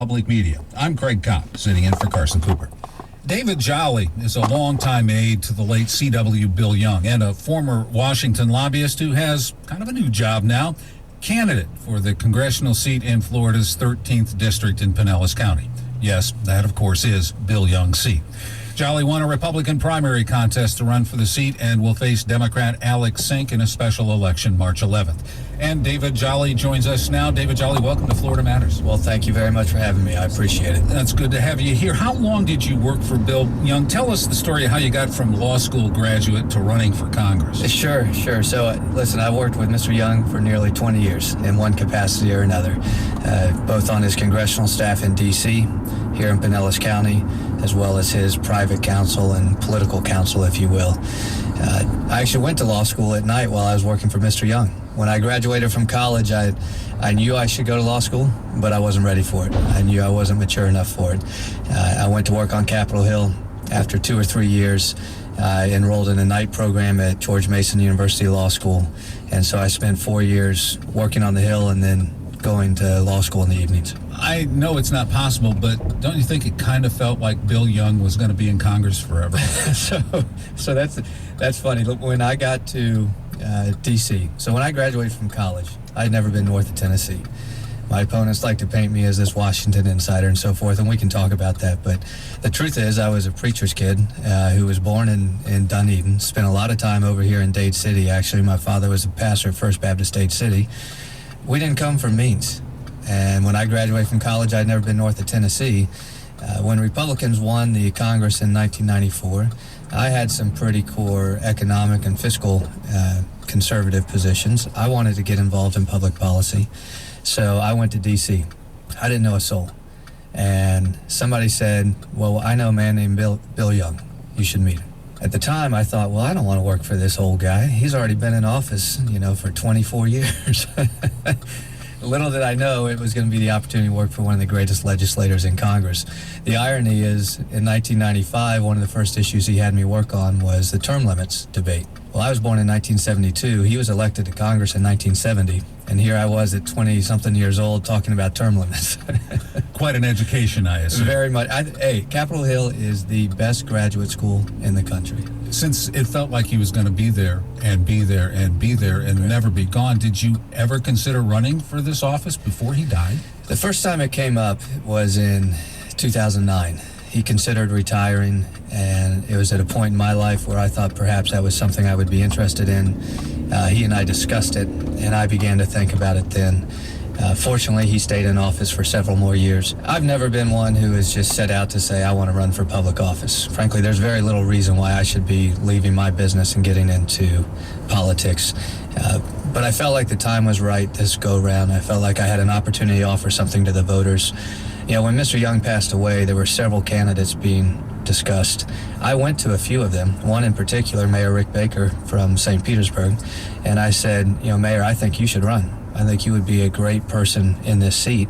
Public Media. I'm Craig Kopp, sitting in for Carson Cooper. David Jolly is a longtime aide to the late C.W. Bill Young and a former Washington lobbyist who has kind of a new job now, candidate for the congressional seat in Florida's 13th district in Pinellas County. Yes, that, of course, is Bill Young's seat. Jolly won a Republican primary contest to run for the seat and will face Democrat Alex Sink in a special election March 11th. And David Jolly joins us now. David Jolly, welcome to Florida Matters. Well, thank you very much for having me. I appreciate it. That's good to have you here. How long did you work for Bill Young? Tell us the story of how you got from law school graduate to running for Congress. Sure. So, listen, I worked with Mr. Young for nearly 20 years in one capacity or another, both on his congressional staff in D.C., here in Pinellas County, as well as his private counsel and political counsel, if you will. I actually went to law school at night while I was working for Mr. Young. When I graduated from college, I knew I should go to law school, but I wasn't ready for it. I knew I wasn't mature enough for it. I went to work on Capitol Hill. After 2 or 3 years, I enrolled in a night program at George Mason University Law School. And so I spent 4 years working on the Hill and then going to law school in the evenings. I know it's not possible, but don't you think it kind of felt like Bill Young was going to be in Congress forever? So that's funny. Look, when I got to D.C., so when I graduated from college, I had never been north of Tennessee. My opponents like to paint me as this Washington insider and so forth, and we can talk about that. But the truth is, I was a preacher's kid who was born in Dunedin, spent a lot of time over here in Dade City. Actually, my father was a pastor at First Baptist Dade City. We didn't come from means. And when I graduated from college, I'd never been north of Tennessee. When Republicans won the Congress in 1994, I had some pretty core economic and fiscal conservative positions. I wanted to get involved in public policy, so I went to D.C. I didn't know a soul. And somebody said, well, I know a man named Bill Young. You should meet him. At the time, I thought, well, I don't want to work for this old guy. He's already been in office, for 24 years. Little did I know it was going to be the opportunity to work for one of the greatest legislators in Congress. The irony is, in 1995, one of the first issues he had me work on was the term limits debate. Well, I was born in 1972. He was elected to Congress in 1970, and here I was at 20-something years old talking about term limits. Quite an education, I assume. Very much. Hey, Capitol Hill is the best graduate school in the country. Since it felt like he was going to be there and be there and be there and never be gone, did you ever consider running for this office before he died? The first time it came up was in 2009. He considered retiring, and it was at a point in my life where I thought perhaps that was something I would be interested in. He and I discussed it, and I began to think about it then. Fortunately, he stayed in office for several more years. I've never been one who has just set out to say, I want to run for public office. Frankly, there's very little reason why I should be leaving my business and getting into politics. But I felt like the time was right this go-round. I felt like I had an opportunity to offer something to the voters. When Mr. Young passed away, there were several candidates being discussed. I went to a few of them, one in particular, Mayor Rick Baker from St. Petersburg, and I said, Mayor, I think you should run. I think you would be a great person in this seat.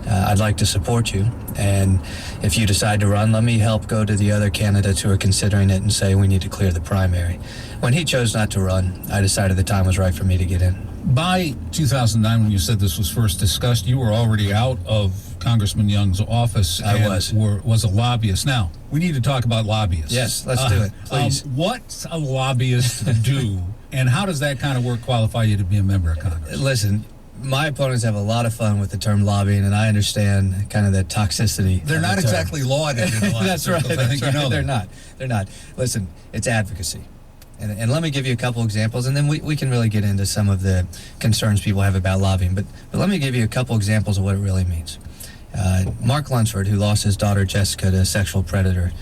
I'd like to support you. And if you decide to run, let me help go to the other candidates who are considering it and say we need to clear the primary. When he chose not to run, I decided the time was right for me to get in. By 2009, when you said this was first discussed, you were already out of Congressman Young's office. I was a lobbyist. Now, we need to talk about lobbyists. Yes, let's do it, please. What's a lobbyist do, and how does that kind of work qualify you to be a member of Congress? Listen, my opponents have a lot of fun with the term lobbying, and I understand kind of the toxicity. They're not exactly lauded in the lobby That's right. circles. I think you know that. They're not. Listen, it's advocacy. And let me give you a couple examples, and then we can really get into some of the concerns people have about lobbying. But let me give you a couple examples of what it really means. Mark Lunsford, who lost his daughter Jessica to a sexual predator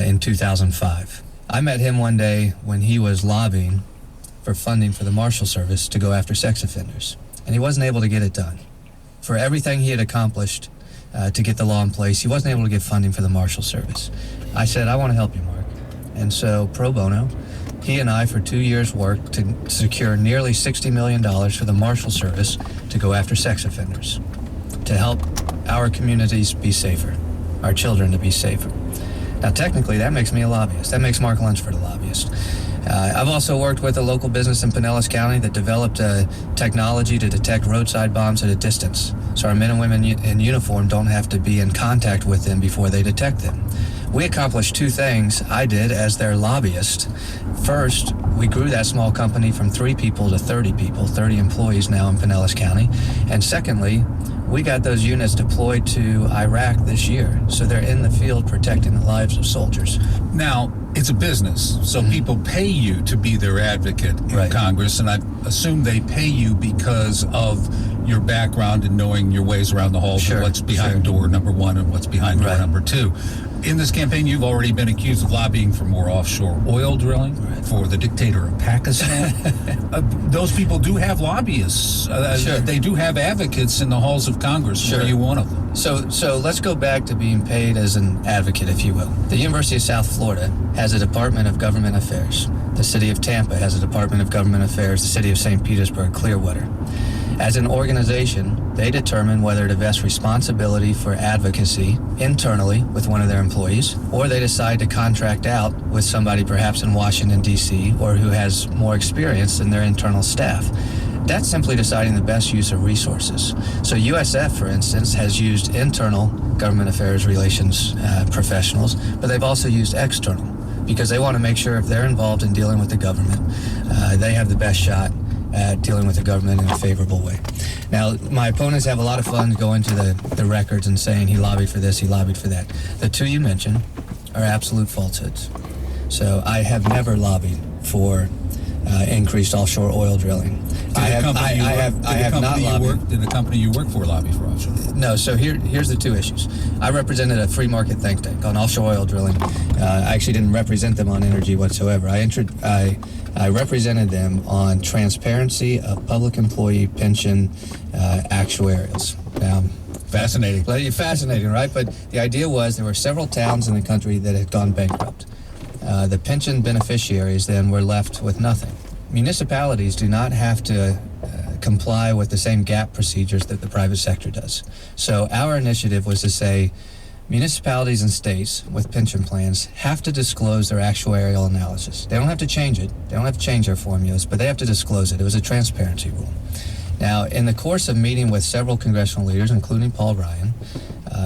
in 2005. I met him one day when he was lobbying for funding for the Marshal Service to go after sex offenders. And he wasn't able to get it done. For everything he had accomplished to get the law in place, he wasn't able to get funding for the Marshal Service. I said, I want to help you, Mark. And so, pro bono, he and I, for 2 years, worked to secure nearly $60 million for the Marshal Service to go after sex offenders, to help our communities be safer, our children to be safer. Now, technically, that makes me a lobbyist. That makes Mark Lunsford a lobbyist. I've also worked with a local business in Pinellas County that developed a technology to detect roadside bombs at a distance. So our men and women in uniform don't have to be in contact with them before they detect them. We accomplished two things I did as their lobbyist. First, we grew that small company from 3 people to 30 people, 30 employees now in Pinellas County. And secondly, we got those units deployed to Iraq this year. So they're in the field protecting the lives of soldiers. Now, it's a business, so people pay you to be their advocate in Right. Congress, and I assume they pay you because of your background and knowing your ways around the halls Sure, and what's behind sure. door number 1 and what's behind door Right. number 2. In this campaign, you've already been accused of lobbying for more offshore oil drilling, for the dictator of Pakistan. Those people do have lobbyists. Sure. They do have advocates in the halls of Congress. Sure. Are you one of them? So let's go back to being paid as an advocate, if you will. The University of South Florida has a Department of Government Affairs. The City of Tampa has a Department of Government Affairs. The City of St. Petersburg, Clearwater. As an organization, they determine whether to vest responsibility for advocacy internally with one of their employees, or they decide to contract out with somebody perhaps in Washington, D.C., or who has more experience than their internal staff. That's simply deciding the best use of resources. So USF, for instance, has used internal government affairs relations professionals, but they've also used external because they want to make sure if they're involved in dealing with the government, they have the best shot at dealing with the government in a favorable way. Now, my opponents have a lot of fun going to the records and saying he lobbied for this, he lobbied for that. The two you mentioned are absolute falsehoods. So I have never lobbied for increased offshore oil drilling. Did the company you work for lobby for offshore? No, so here's the two issues. I represented a free market think tank on offshore oil drilling. I actually didn't represent them on energy whatsoever. I represented them on transparency of public employee pension actuarials. Now, Fascinating. Fascinating, right? But the idea was there were several towns in the country that had gone bankrupt. The pension beneficiaries then were left with nothing. Municipalities do not have to comply with the same gap procedures that the private sector does. So our initiative was to say municipalities and states with pension plans have to disclose their actuarial analysis. They don't have to change it. They don't have to change their formulas, but they have to disclose it. It was a transparency rule. Now, in the course of meeting with several congressional leaders, including Paul Ryan,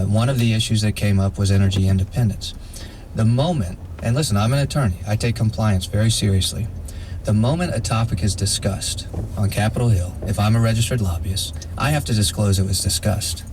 one of the issues that came up was energy independence. The moment, and listen, I'm an attorney. I take compliance very seriously. The moment a topic is discussed on Capitol Hill, if I'm a registered lobbyist, I have to disclose it was discussed.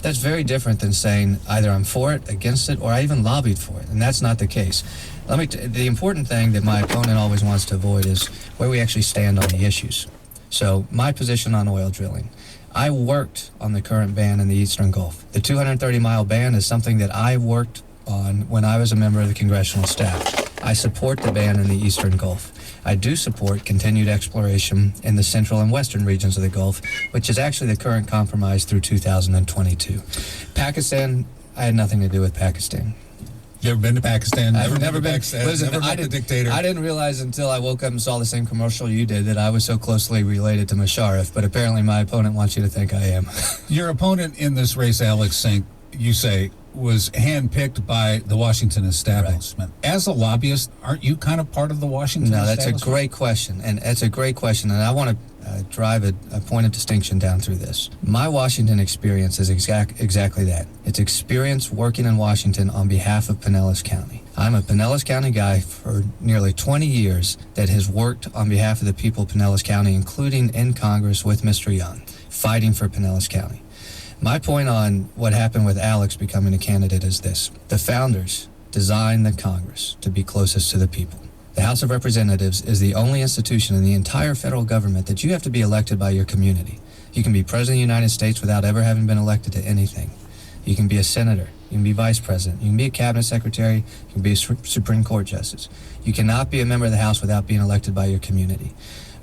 That's very different than saying either I'm for it, against it, or I even lobbied for it, and that's not the case. The important thing that my opponent always wants to avoid is where we actually stand on the issues. So my position on oil drilling. I worked on the current ban in the Eastern Gulf. The 230-mile ban is something that I worked on when I was a member of the congressional staff. I support the ban in the Eastern Gulf. I do support continued exploration in the central and western regions of the Gulf, which is actually the current compromise through 2022. Pakistan, I had nothing to do with Pakistan. You ever been to Pakistan? I've never been. Pakistan. Listen, Never met the dictator. I didn't realize until I woke up and saw the same commercial you did that I was so closely related to Musharraf, but apparently my opponent wants you to think I am. Your opponent in this race, Alex Sink, you say, was handpicked by the Washington establishment. Right. As a lobbyist, aren't you kind of part of the Washington establishment? No, that's a great question, and I want to drive a point of distinction down through this. My Washington experience is exactly that. It's experience working in Washington on behalf of Pinellas County. I'm a Pinellas County guy for nearly 20 years that has worked on behalf of the people of Pinellas County, including in Congress with Mr. Young, fighting for Pinellas County. My point on what happened with Alex becoming a candidate is this. The founders designed the Congress to be closest to the people. The House of Representatives is the only institution in the entire federal government that you have to be elected by your community. You can be President of the United States without ever having been elected to anything. You can be a senator. You can be vice president. You can be a cabinet secretary. You can be a Supreme Court justice. You cannot be a member of the House without being elected by your community.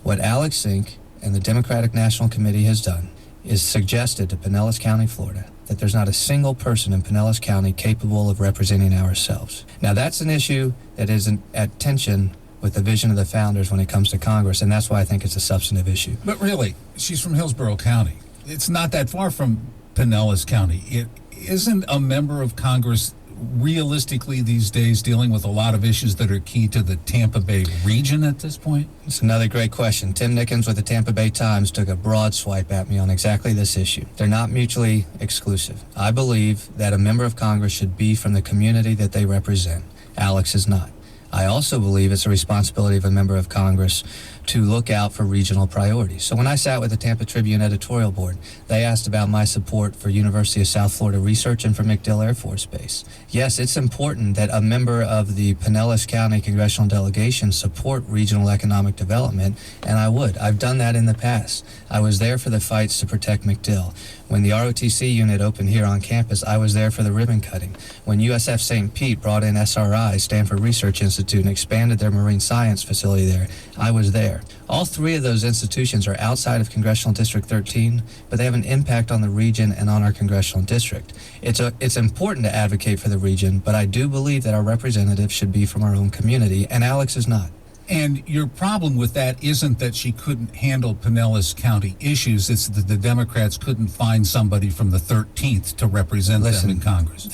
What Alex Sink and the Democratic National Committee has done is suggested to Pinellas County, Florida, that there's not a single person in Pinellas County capable of representing ourselves. Now, that's an issue that is at tension with the vision of the founders when it comes to Congress, and that's why I think it's a substantive issue. But really, she's from Hillsborough County. It's not that far from Pinellas County. It isn't a member of Congress realistically these days dealing with a lot of issues that are key to the Tampa Bay region at this point? It's another great question. Tim Nickens with the Tampa Bay Times took a broad swipe at me on exactly this issue. They're not mutually exclusive. I believe that a member of Congress should be from the community that they represent. Alex is not. I also believe it's a responsibility of a member of Congress to look out for regional priorities. So when I sat with the Tampa Tribune editorial board, they asked about my support for University of South Florida research and for MacDill Air Force Base. Yes, it's important that a member of the Pinellas County congressional delegation support regional economic development, and I would. I've done that in the past. I was there for the fights to protect MacDill. When the ROTC unit opened here on campus, I was there for the ribbon cutting. When USF St. Pete brought in SRI, Stanford Research Institute, and expanded their marine science facility there, I was there. All three of those institutions are outside of Congressional District 13, but they have an impact on the region and on our congressional district. It's important to advocate for the region, but I do believe that our representatives should be from our own community, and Alex is not. And your problem with that isn't that she couldn't handle Pinellas County issues, it's that the Democrats couldn't find somebody from the 13th to represent them in Congress.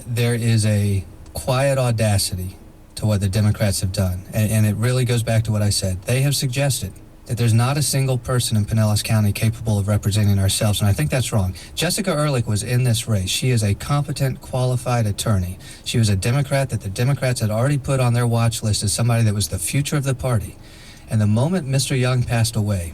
There is a quiet audacity to what the Democrats have done, and it really goes back to what I said. They have suggested that there's not a single person in Pinellas County capable of representing ourselves, and I think that's wrong. Jessica Ehrlich was in this race. She is a competent, qualified attorney. She was a Democrat that the Democrats had already put on their watch list as somebody that was the future of the party. And the moment Mr. Young passed away,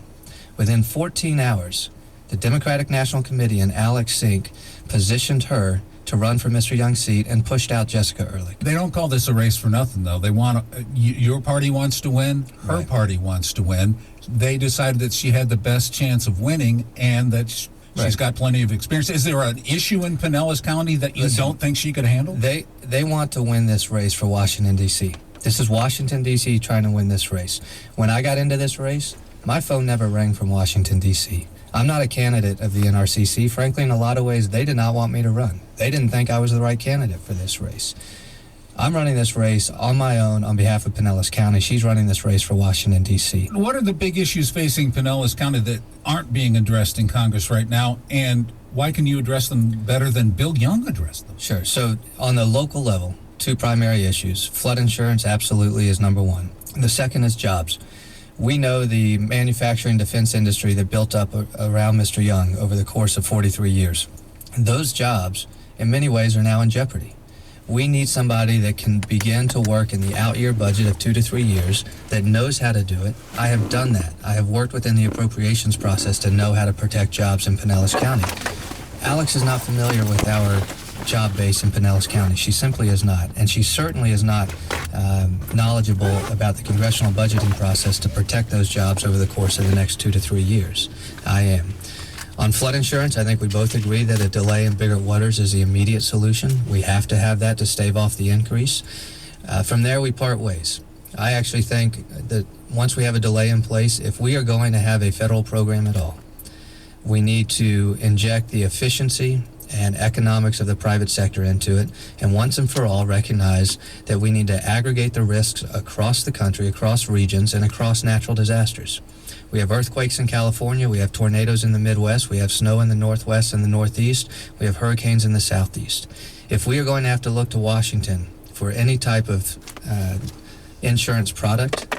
within 14 hours, the Democratic National Committee and Alex Sink positioned her to run for Mr. Young's seat and pushed out Jessica Ehrlich. They don't call this a race for nothing, though. They want your party wants to win, her Right. party wants to win. They decided that she had the best chance of winning and that she's got plenty of experience. Is there an issue in Pinellas County that you don't think she could handle? They want to win this race for Washington, D.C. This is Washington, D.C. trying to win this race. When I got into this race, my phone never rang from Washington, D.C. I'm not a candidate of the NRCC. Frankly, in a lot of ways, they did not want me to run. They didn't think I was the right candidate for this race. I'm running this race on my own on behalf of Pinellas County. She's running this race for Washington, D.C. What are the big issues facing Pinellas County that aren't being addressed in Congress right now, and why can you address them better than Bill Young addressed them? Sure. So on the local level, two primary issues. Flood insurance absolutely is number one. The second is jobs. We know the manufacturing defense industry that built up around Mr. Young over the course of 43 years. Those jobs, in many ways, are now in jeopardy. We need somebody that can begin to work in the out-year budget of 2 to 3 years, that knows how to do it. I have done that. I have worked within the appropriations process to know how to protect jobs in Pinellas County. Alex is not familiar with our job base in Pinellas County. She simply is not. And she certainly is not knowledgeable about the congressional budgeting process to protect those jobs over the course of the next 2 to 3 years. I am. On flood insurance, I think we both agree that a delay in Biggert Waters is the immediate solution. We have to have that to stave off the increase. From there, we part ways. I actually think that once we have a delay in place, if we are going to have a federal program at all, we need to inject the efficiency and economics of the private sector into it, and once and for all recognize that we need to aggregate the risks across the country, across regions, and across natural disasters. We have earthquakes in California, we have tornadoes in the Midwest, we have snow in the Northwest and the Northeast, we have hurricanes in the Southeast. If we are going to have to look to Washington for any type of insurance product,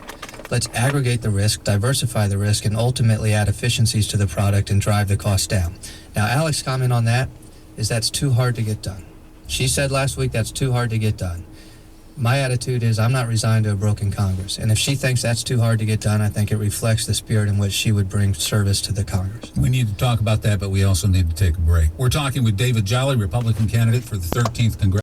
let's aggregate the risk, diversify the risk, and ultimately add efficiencies to the product and drive the cost down. Now, Alex's comment on that is that's too hard to get done. She said last week that's too hard to get done. My attitude is I'm not resigned to a broken Congress. And if she thinks that's too hard to get done, I think it reflects the spirit in which she would bring service to the Congress. We need to talk about that, but we also need to take a break. We're talking with David Jolly, Republican candidate for the 13th Congress.